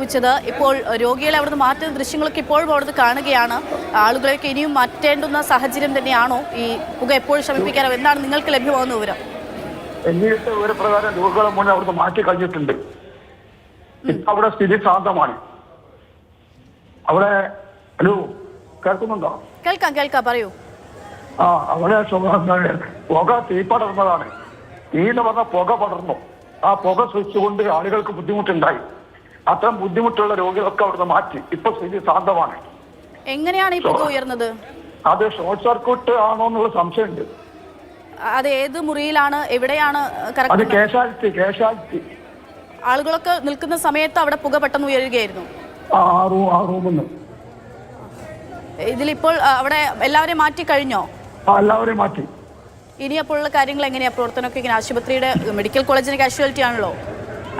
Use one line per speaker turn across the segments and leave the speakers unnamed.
സംഭവിച്ചത്. ഇപ്പോൾ രോഗികളെ അവിടുന്ന് മാറ്റുന്ന ദൃശ്യങ്ങളൊക്കെ ഇപ്പോഴും അവിടുന്ന് കാണുകയാണ്. ആളുകളെയൊക്കെ ഇനിയും മാറ്റേണ്ടുന്ന സാഹചര്യം തന്നെയാണോ? ഈ പുക എപ്പോഴും ശമിപ്പിക്കാനോ? എന്താണ് നിങ്ങൾക്ക് ലഭ്യമാകുന്ന വിവരം?
എന്നിട്ട് വിവരപ്രകാരം രോഗികളെ മുന്നേ അവിടുന്ന് മാറ്റി കഴിഞ്ഞിട്ടുണ്ട്. അവിടെ സ്ഥിതി ശാന്തമാണ്. അവിടെ ഹലോ കേൾക്കുന്നുണ്ടോ?
കേൾക്കാം, പറയൂ.
അവിടെ പുക തീ പടർന്നതാണ്. തീ എന്ന് പറഞ്ഞ പുക പടർന്നു. ആ പുക സൃഷ്ടിച്ചുകൊണ്ട് ആളുകൾക്ക് ബുദ്ധിമുട്ടുണ്ടായി. അത്തരം ബുദ്ധിമുട്ടുള്ള രോഗികളൊക്കെ അവിടുന്ന് മാറ്റി. ഇപ്പൊ സ്ഥിതി ശാന്തമാണ്.
എങ്ങനെയാണ് ഈ പുക ഉയർന്നത്?
അത് ഷോർട്ട് സർക്യൂട്ട് ആണോ എന്നുള്ള സംശയമുണ്ട്.
അത് ഏത് മുറിയിലാണ്, എവിടെയാണ്?
അത് കേശാലിറ്റി.
ആളുകളൊക്കെ നിൽക്കുന്ന സമയത്ത് അവിടെ പുക പെട്ടെന്ന് ഉയരുകയായിരുന്നു.
ആ റൂമിന്ന്.
ഇതിലിപ്പോൾ അവിടെ എല്ലാവരെയും മാറ്റി കഴിഞ്ഞോ?
എല്ലാവരെയും മാറ്റി.
ഇനി അപ്പോഴുള്ള കാര്യങ്ങൾ എങ്ങനെയാ? പ്രവർത്തനമൊക്കെ ഇങ്ങനെ ആശുപത്രിയുടെ മെഡിക്കൽ കോളേജിന് കാഷ്വാലിറ്റി ആണല്ലോ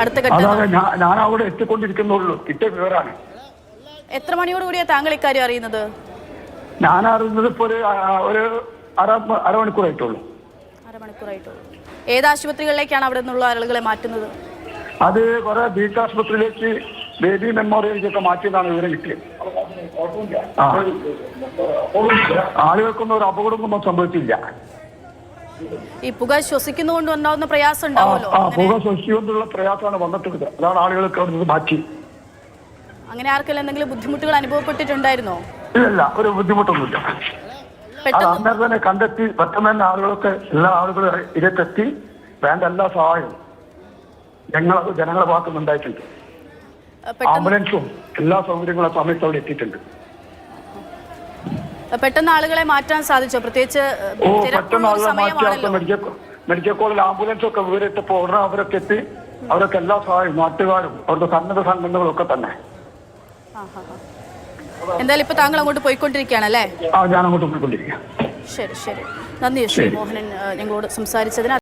അടുത്ത ഘട്ടം.
ഞാൻ അവിടെ എത്തിക്കൊണ്ടിരിക്കുന്നുള്ളൂ. കിട്ടിയ വിവരമാണ്.
എത്ര മണിയോട് കൂടിയാ താങ്കൾ ഇക്കാര്യം അറിയുന്നത്?
ഞാൻ അറിയുന്നത് ഇപ്പൊ ഒരു അരമണിക്കൂറായിട്ടുള്ളൂ.
ഏത് ആശുപത്രികളിലേക്കാണ് അവിടെ നിന്നുള്ള ആളുകളെ മാറ്റുന്നത്?
അത് കുറെ ബീച്ച് ആശുപത്രിയിലേക്ക്, ബേബി മെമ്മോറിയലിലേക്കൊക്കെ മാറ്റിയതാണ് വിവരം കിട്ടിയത്. ആളുകൾക്കൊന്നും ഒരു അപകടമൊന്നും സംഭവിച്ചില്ല.
ഈ പുക ശ്വസിക്കുന്നതുകൊണ്ട് ഉണ്ടാവുന്ന പ്രയാസം ഉണ്ടാവുമല്ലോ?
പുക ശ്വസിച്ചുകൊണ്ടുള്ള പ്രയാസമാണ് വന്നിട്ടുള്ളത്. അതാണ് ആളുകൾക്ക് അവിടെ മാറ്റി.
അങ്ങനെ ആർക്കെല്ലാം എന്തെങ്കിലും ബുദ്ധിമുട്ടുകൾ അനുഭവപ്പെട്ടിട്ടുണ്ടായിരുന്നോ?
ഇല്ല, ഒരു ബുദ്ധിമുട്ടൊന്നുമില്ല. അത് അന്നേരം തന്നെ കണ്ടെത്തി പെട്ടെന്ന് തന്നെ ആളുകളൊക്കെ എല്ലാ ആളുകളും ഇരത്തെത്തി വേണ്ട എല്ലാ സഹായവും ജനങ്ങളെ ഭാഗത്തുനിന്നുണ്ടായിട്ടുണ്ട്. ആംബുലൻസും എല്ലാ സൗകര്യങ്ങളും സമയത്ത് അവിടെ എത്തിയിട്ടുണ്ട്.
പെട്ടെന്ന് ആളുകളെ മാറ്റാൻ സാധിച്ചോ? പ്രത്യേകിച്ച്
പെട്ടെന്ന് ആളുകളെ മാറ്റി മെഡിക്കൽ കോളേജിൽ ആംബുലൻസ് ഒക്കെ വിവരത്തപ്പോൾ ഉടനെ അവരൊക്കെ എത്തി. അവരൊക്കെ എല്ലാ സഹായവും നാട്ടുകാരും അവരുടെ സന്നദ്ധ സംഘടനകളും ഒക്കെ തന്നെ.
എന്തായാലും ഇപ്പൊ താങ്കൾ അങ്ങോട്ട് പോയിക്കൊണ്ടിരിക്കുകയാണല്ലേ?
ഞാൻ അങ്ങോട്ട് പോയിക്കൊണ്ടിരിക്കുക.
ശരി. നന്ദി ശ്രീ മോഹനൻ ഞങ്ങളോട് സംസാരിച്ചതിന്.